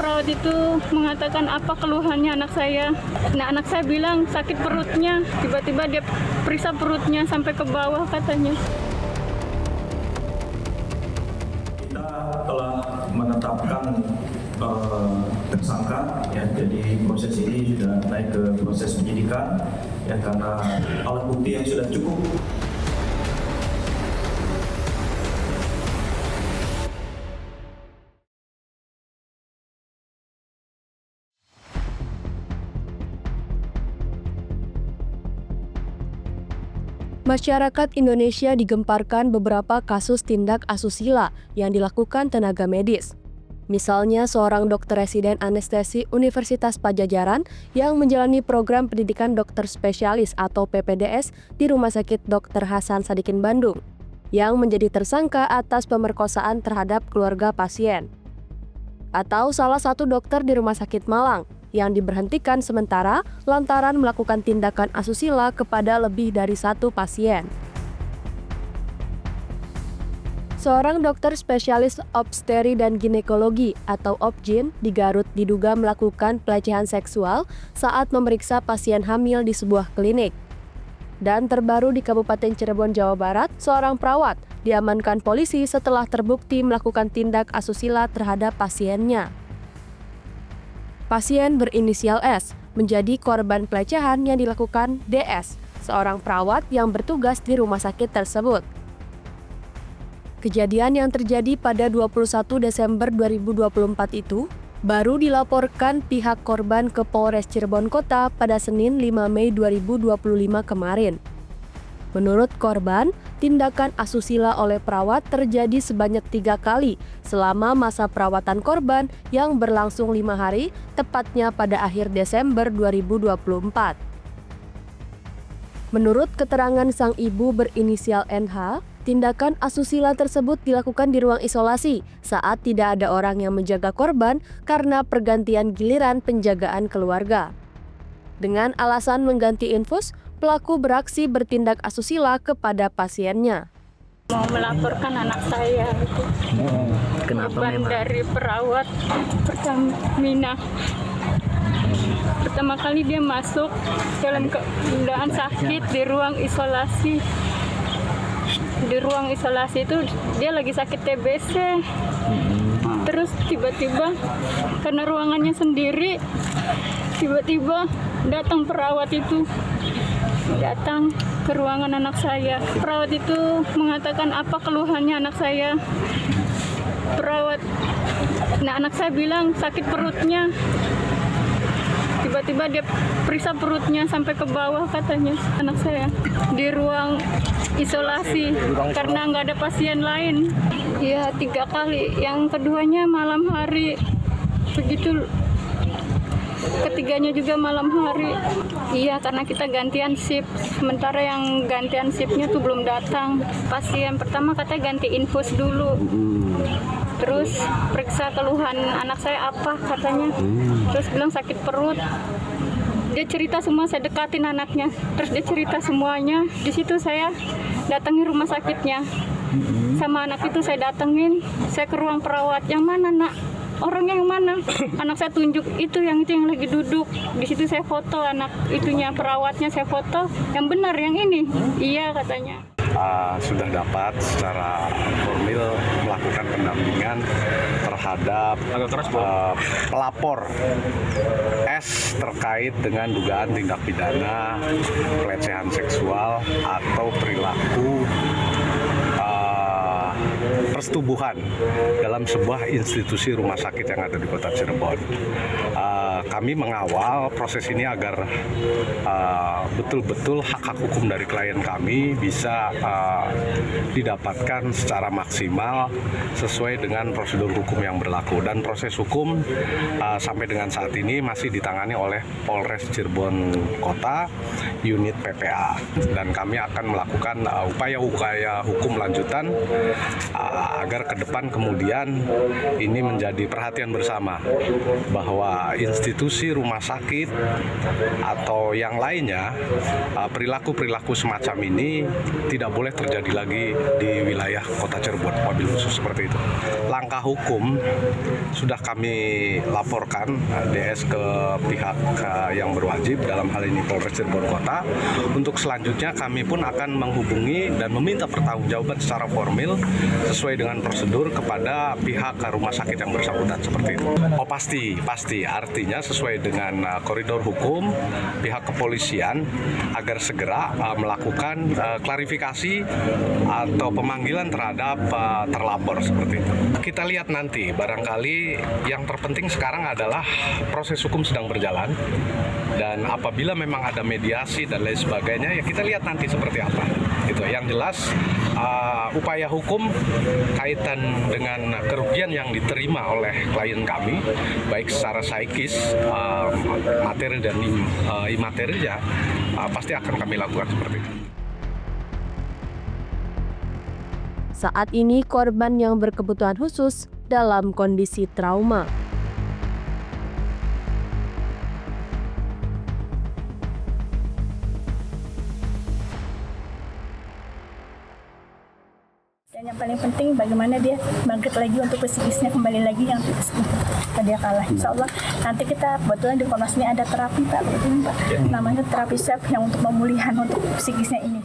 Perawat itu mengatakan apa keluhannya anak saya. Nah, anak saya bilang sakit perutnya. Tiba-tiba dia periksa perutnya sampai ke bawah katanya. Kita telah menetapkan tersangka, ya, jadi proses ini sudah naik ke proses penyidikan, ya, karena alat bukti yang sudah cukup. Masyarakat Indonesia digemparkan beberapa kasus tindak asusila yang dilakukan tenaga medis. Misalnya seorang dokter residen anestesi Universitas Padjadjaran yang menjalani program pendidikan dokter spesialis atau PPDS di Rumah Sakit Dr. Hasan Sadikin Bandung, yang menjadi tersangka atas pemerkosaan terhadap keluarga pasien. Atau salah satu dokter di Rumah Sakit Malang yang diberhentikan sementara lantaran melakukan tindakan asusila kepada lebih dari satu pasien. Seorang dokter spesialis obstetri dan ginekologi atau OBGYN di Garut diduga melakukan pelecehan seksual saat memeriksa pasien hamil di sebuah klinik. Dan terbaru di Kabupaten Cirebon, Jawa Barat, seorang perawat diamankan polisi setelah terbukti melakukan tindak asusila terhadap pasiennya. Pasien berinisial S menjadi korban pelecehan yang dilakukan DS, seorang perawat yang bertugas di rumah sakit tersebut. Kejadian yang terjadi pada 21 Desember 2024 itu baru dilaporkan pihak korban ke Polres Cirebon Kota pada Senin 5 Mei 2025 kemarin. Menurut korban, tindakan asusila oleh perawat terjadi sebanyak 3 kali selama masa perawatan korban yang berlangsung 5 hari, tepatnya pada akhir Desember 2024. Menurut keterangan sang ibu berinisial NH, tindakan asusila tersebut dilakukan di ruang isolasi saat tidak ada orang yang menjaga korban karena pergantian giliran penjagaan keluarga. Dengan alasan mengganti infus, pelaku beraksi bertindak asusila kepada pasiennya. Mau melaporkan anak saya itu. Kenapa Korban memang? dari perawat Pertamina. Pertama kali dia masuk dalam keadaan sakit di ruang isolasi. Di ruang isolasi itu dia lagi sakit TBC. Terus tiba-tiba karena ruangannya sendiri, tiba-tiba datang perawat itu. Datang ke ruangan anak saya. Perawat itu mengatakan apa keluhannya anak saya. Anak saya bilang sakit perutnya. Tiba-tiba dia periksa perutnya sampai ke bawah katanya anak saya. Di ruang isolasi karena nggak ada pasien lain. Ya 3 kali. Yang keduanya malam hari. Begitu. Ketiganya juga malam hari. Iya, karena kita gantian shift. Sementara yang gantian shiftnya tuh belum datang. Pasien pertama katanya ganti infus dulu. Terus periksa keluhan anak saya apa katanya. Terus bilang sakit perut. Dia cerita semua, saya dekatin anaknya. Terus dia cerita semuanya. Di situ saya datangi rumah sakitnya. Sama anak itu saya datengin. Saya ke ruang perawat. Yang mana, Nak? Orangnya yang mana? Anak saya tunjuk itu yang lagi duduk. Di situ saya foto anak itunya, perawatnya saya foto. Yang benar yang ini. Iya katanya. Sudah dapat secara formil melakukan pendampingan terhadap pelapor S terkait dengan dugaan tindak pidana pelecehan seksual atau perilaku persetubuhan dalam sebuah institusi rumah sakit yang ada di Kota Cirebon. Kami mengawal proses ini agar betul-betul hak-hak hukum dari klien kami bisa didapatkan secara maksimal sesuai dengan prosedur hukum yang berlaku. Dan proses hukum sampai dengan saat ini masih ditangani oleh Polres Cirebon Kota, unit PPA. Dan kami akan melakukan upaya-upaya hukum lanjutan agar ke depan kemudian ini menjadi perhatian bersama bahwa institusi rumah sakit atau yang lainnya perilaku-perilaku semacam ini tidak boleh terjadi lagi di wilayah Kota Cirebon, wabil khusus seperti itu. Langkah hukum sudah kami laporkan DS ke pihak yang berwajib, dalam hal ini Polres Cirebon Kota. Untuk selanjutnya kami pun akan menghubungi dan meminta pertanggungjawaban secara formal sesuai dengan prosedur kepada pihak rumah sakit yang bersangkutan seperti itu. Oh pasti artinya sesuai dengan koridor hukum pihak kepolisian agar segera melakukan klarifikasi atau pemanggilan terhadap terlapor seperti itu. Kita lihat nanti, barangkali yang terpenting sekarang adalah proses hukum sedang berjalan dan apabila memang ada mediasi dan lain sebagainya ya kita lihat nanti seperti apa. Itu yang jelas upaya hukum kaitan dengan kerugian yang diterima oleh klien kami baik secara psikis, materi dan imaterinya pasti akan kami lakukan seperti itu. Saat ini korban yang berkebutuhan khusus dalam kondisi trauma. Dan yang paling penting bagaimana dia bangkit lagi untuk psikisnya kembali lagi yang dia kalah. Insya Allah nanti kita kebetulan di Komnas ini ada terapi Pak, namanya terapi SEP yang untuk pemulihan untuk psikisnya ini.